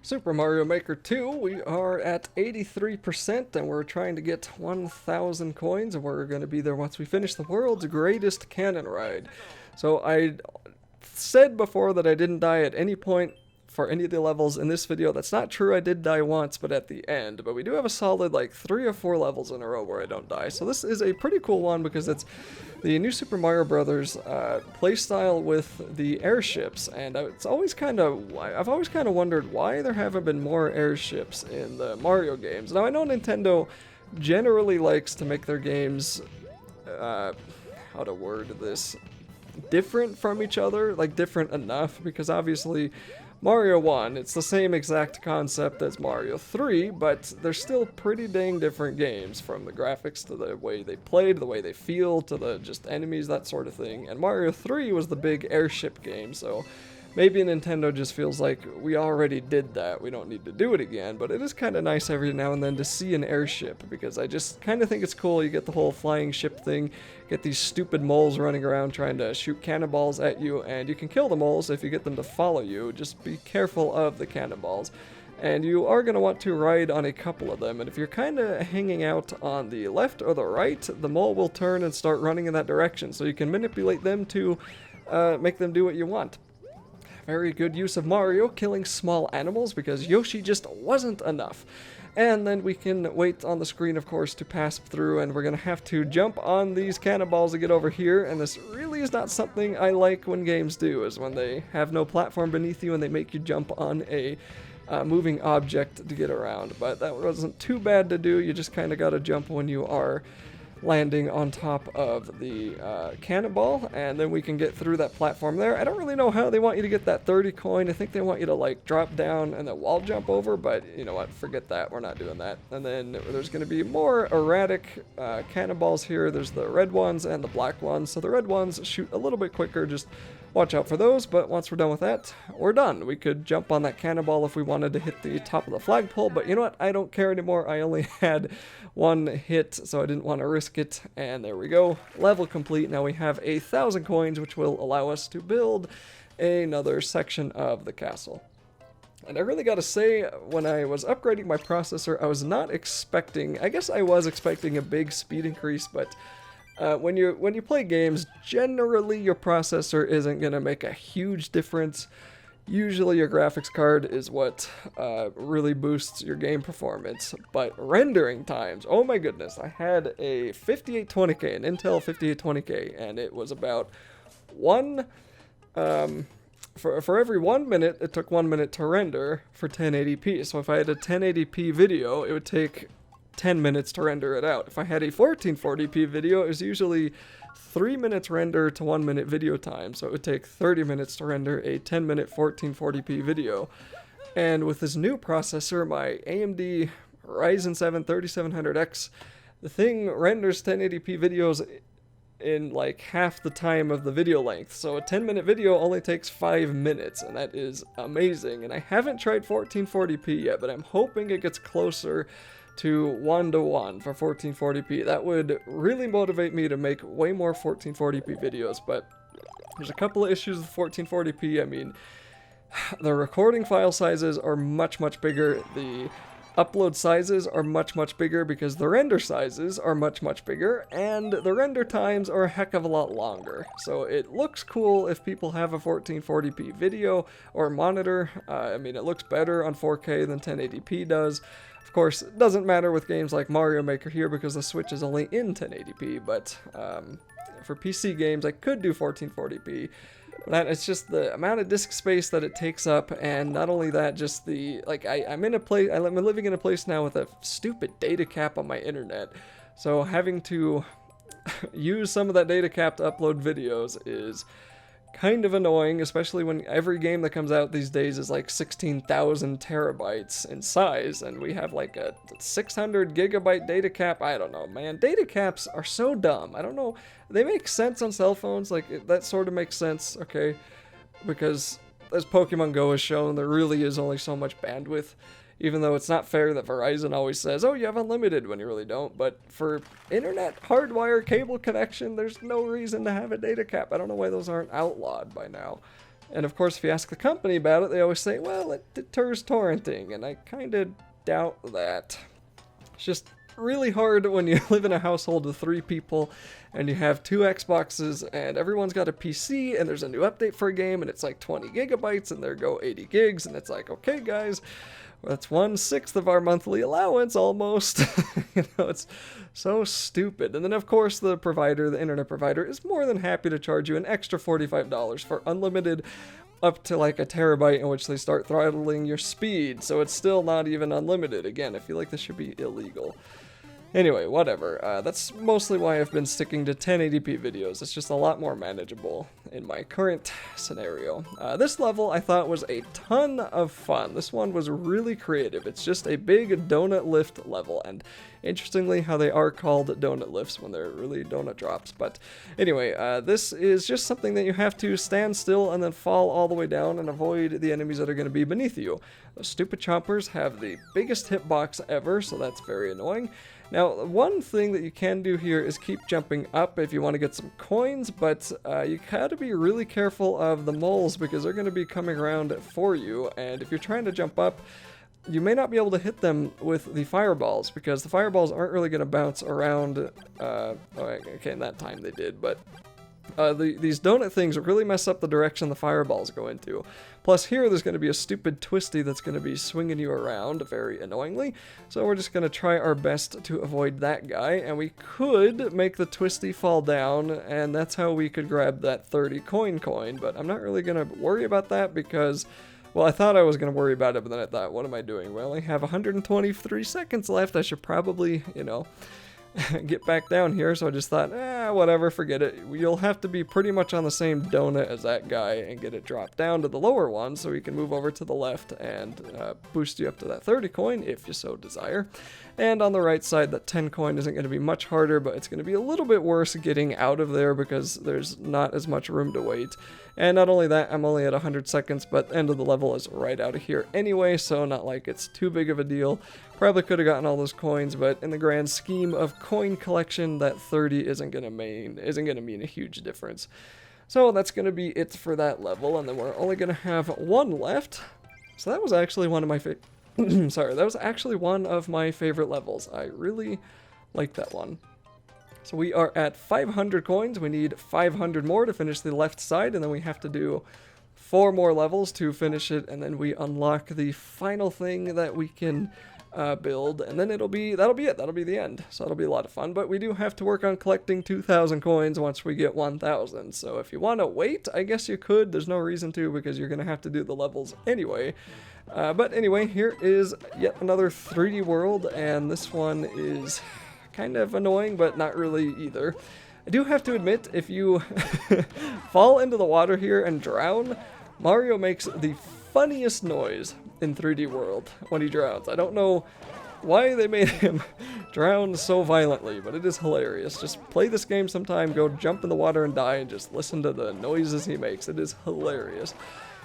Super Mario Maker 2, we are at 83% and we're trying to get 1,000 coins and we're going to be there once we finish the world's greatest cannon ride. So I said before that I didn't die at any point for any of the levels in this video. That's not true. I did die once, but at the end. But we do have a solid like 3 or 4 levels in a row where I don't die. So this is a pretty cool one because it's the new Super Mario Brothers playstyle with the airships, and I've always kind of wondered why there haven't been more airships in the Mario games. Now I know Nintendo generally likes to make their games, how to word this, different from each other, like different enough, because obviously Mario 1, it's the same exact concept as Mario 3, but they're still pretty dang different games, from the graphics to the way they played, the way they feel, to the just enemies, that sort of thing. And Mario 3 was the big airship game, so maybe Nintendo just feels like we already did that, we don't need to do it again, but it is kind of nice every now and then to see an airship, because I just kind of think it's cool. You get the whole flying ship thing, get these stupid moles running around trying to shoot cannonballs at you, and you can kill the moles if you get them to follow you. Just be careful of the cannonballs. And you are going to want to ride on a couple of them, and if you're kind of hanging out on the left or the right, the mole will turn and start running in that direction, so you can manipulate them to make them do what you want. Very good use of Mario killing small animals, because Yoshi just wasn't enough. And then we can wait on the screen, of course, to pass through, and we're going to have to jump on these cannonballs to get over here, and this really is not something I like when games do, is when they have no platform beneath you and they make you jump on a moving object to get around. But that wasn't too bad to do. You just kind of got to jump when you are landing on top of the cannonball, and then we can get through that platform there. I don't really know how they want you to get that 30 coin. I think they want you to like drop down and then wall jump over, but you know what, forget that, we're not doing that. And then there's going to be more erratic cannonballs here. There's the red ones and the black ones, so the red ones shoot a little bit quicker, just watch out for those. But once we're done with that, we're done. We could jump on that cannonball if we wanted to hit the top of the flagpole, but you know what, I don't care anymore. I only had one hit, so I didn't want to risk it. And there we go, level complete. Now we have 1,000 coins, which will allow us to build another section of the castle. And I really gotta say, when I was upgrading my processor, I was not expecting, I guess I was expecting a big speed increase, but when you play games, generally your processor isn't gonna make a huge difference. Usually your graphics card is what really boosts your game performance, but rendering times, oh my goodness, I had a 5820K, an Intel 5820K, and it was about for every 1 minute, it took 1 minute to render for 1080p. So if I had a 1080p video, it would take 10 minutes to render it out. If I had a 1440p video, it was usually 3 minutes render to 1 minute video time, so it would take 30 minutes to render a 10-minute 1440p video. And with this new processor, my AMD Ryzen 7 3700X, the thing renders 1080p videos in like half the time of the video length. So a 10-minute video only takes 5 minutes, and that is amazing. And I haven't tried 1440p yet, but I'm hoping it gets closer to 1:1 for 1440p. That would really motivate me to make way more 1440p videos, but there's a couple of issues with 1440p. I mean, the recording file sizes are much bigger, the upload sizes are much bigger because the render sizes are much bigger, and the render times are a heck of a lot longer. So it looks cool if people have a 1440p video or monitor. I mean, it looks better on 4K than 1080p does. Of course, it doesn't matter with games like Mario Maker here because the Switch is only in 1080p, but for PC games I could do 1440p. But it's just the amount of disk space that it takes up, and not only that, just the, like, I'm living in a place now with a stupid data cap on my internet, so having to use some of that data cap to upload videos is kind of annoying, especially when every game that comes out these days is like 16,000 terabytes in size, and we have like a 600 gigabyte data cap. I don't know, man. Data caps are so dumb. I don't know. They make sense on cell phones, like that sort of makes sense, okay? Because as Pokemon Go has shown, there really is only so much bandwidth. Even though it's not fair that Verizon always says, oh, you have unlimited, when you really don't. But for internet hardwire cable connection, there's no reason to have a data cap. I don't know why those aren't outlawed by now. And of course, if you ask the company about it, they always say, well, it deters torrenting, and I kind of doubt that. It's just really hard when you live in a household with 3 people and you have 2 Xboxes and everyone's got a PC and there's a new update for a game and it's like 20 gigabytes and there go 80 gigs and it's like, okay guys, that's 1/6 of our monthly allowance almost. You know, it's so stupid. And then of course the provider, the internet provider, is more than happy to charge you an extra $45 for unlimited up to like a terabyte, in which they start throttling your speed, so it's still not even unlimited. Again, I feel like this should be illegal. Anyway, whatever. That's mostly why I've been sticking to 1080p videos. It's just a lot more manageable in my current scenario. This level I thought was a ton of fun. This one was really creative. It's just a big donut lift level, and interestingly how they are called donut lifts when they're really donut drops. But anyway, this is just something that you have to stand still and then fall all the way down and avoid the enemies that are going to be beneath you. Those stupid chompers have the biggest hitbox ever, so that's very annoying. Now, one thing that you can do here is keep jumping up if you want to get some coins, but you gotta be really careful of the moles because they're going to be coming around for you, and if you're trying to jump up, you may not be able to hit them with the fireballs because the fireballs aren't really going to bounce around. Okay, in that time they did, but these donut things really mess up the direction the fireballs go into. Plus here there's going to be a stupid twisty that's going to be swinging you around very annoyingly, so we're just going to try our best to avoid that guy, and we could make the twisty fall down, and that's how we could grab that 30 coin, but I'm not really going to worry about that because, well, I thought I was going to worry about it, but then I thought, what am I doing? We only have 123 seconds left. I should probably, you know, get back down here, so I just thought, whatever, forget it. You'll have to be pretty much on the same donut as that guy and get it dropped down to the lower one so you can move over to the left and boost you up to that 30 coin if you so desire. And on the right side, that 10 coin isn't going to be much harder, but it's going to be a little bit worse getting out of there because there's not as much room to wait. And not only that, I'm only at 100 seconds, but the end of the level is right out of here anyway, so not like it's too big of a deal. Probably could have gotten all those coins, but in the grand scheme of coin collection, that 30 isn't gonna mean a huge difference. So that's gonna be it for that level, and then we're only gonna have one left. So that was actually one of my that was actually one of my favorite levels. I really like that one. So we are at 500 coins. We need 500 more to finish the left side, and then we have to do 4 more levels to finish it, and then we unlock the final thing that we can build, and then that'll be it. That'll be the end. So that'll be a lot of fun, but we do have to work on collecting 2,000 coins once we get 1,000. So if you want to wait, I guess you could. There's no reason to because you're going to have to do the levels anyway. But anyway, here is yet another 3D world, and this one is kind of annoying, but not really either. I do have to admit, if you fall into the water here and drown, Mario makes the funniest noise in 3D World when he drowns. I don't know why they made him drown so violently, but it is hilarious. Just play this game sometime, go jump in the water and die, and just listen to the noises he makes. It is hilarious.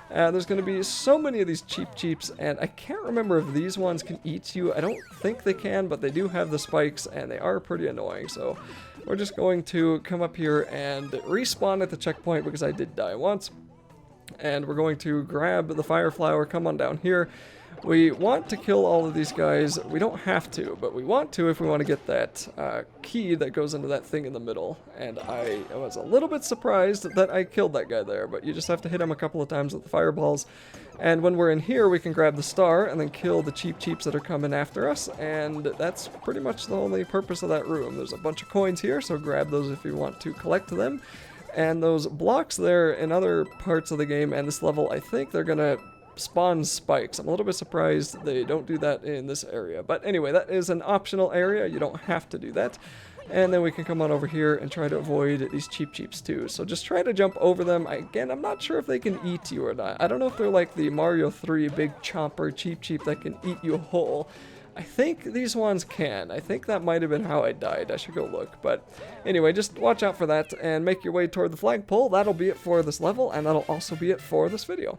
There's going to be so many of these cheeps, and I can't remember if these ones can eat you. I don't think they can, but they do have the spikes, and they are pretty annoying. So we're just going to come up here and respawn at the checkpoint because I did die once. And we're going to grab the fire flower, come on down here. We want to kill all of these guys. We don't have to, but we want to if we want to get that key that goes into that thing in the middle. And I was a little bit surprised that I killed that guy there, but you just have to hit him a couple of times with the fireballs. And when we're in here, we can grab the star and then kill the cheeps that are coming after us. And that's pretty much the only purpose of that room. There's a bunch of coins here, so grab those if you want to collect them. And those blocks there in other parts of the game and this level, I think they're going to spawn spikes. I'm a little bit surprised they don't do that in this area. But anyway, that is an optional area. You don't have to do that. And then we can come on over here and try to avoid these cheeps too. So just try to jump over them. Again, I'm not sure if they can eat you or not. I don't know if they're like the Mario 3 big chomper cheep that can eat you whole. I think these ones can. I think that might have been how I died. I should go look. But anyway, just watch out for that and make your way toward the flagpole. That'll be it for this level, and that'll also be it for this video.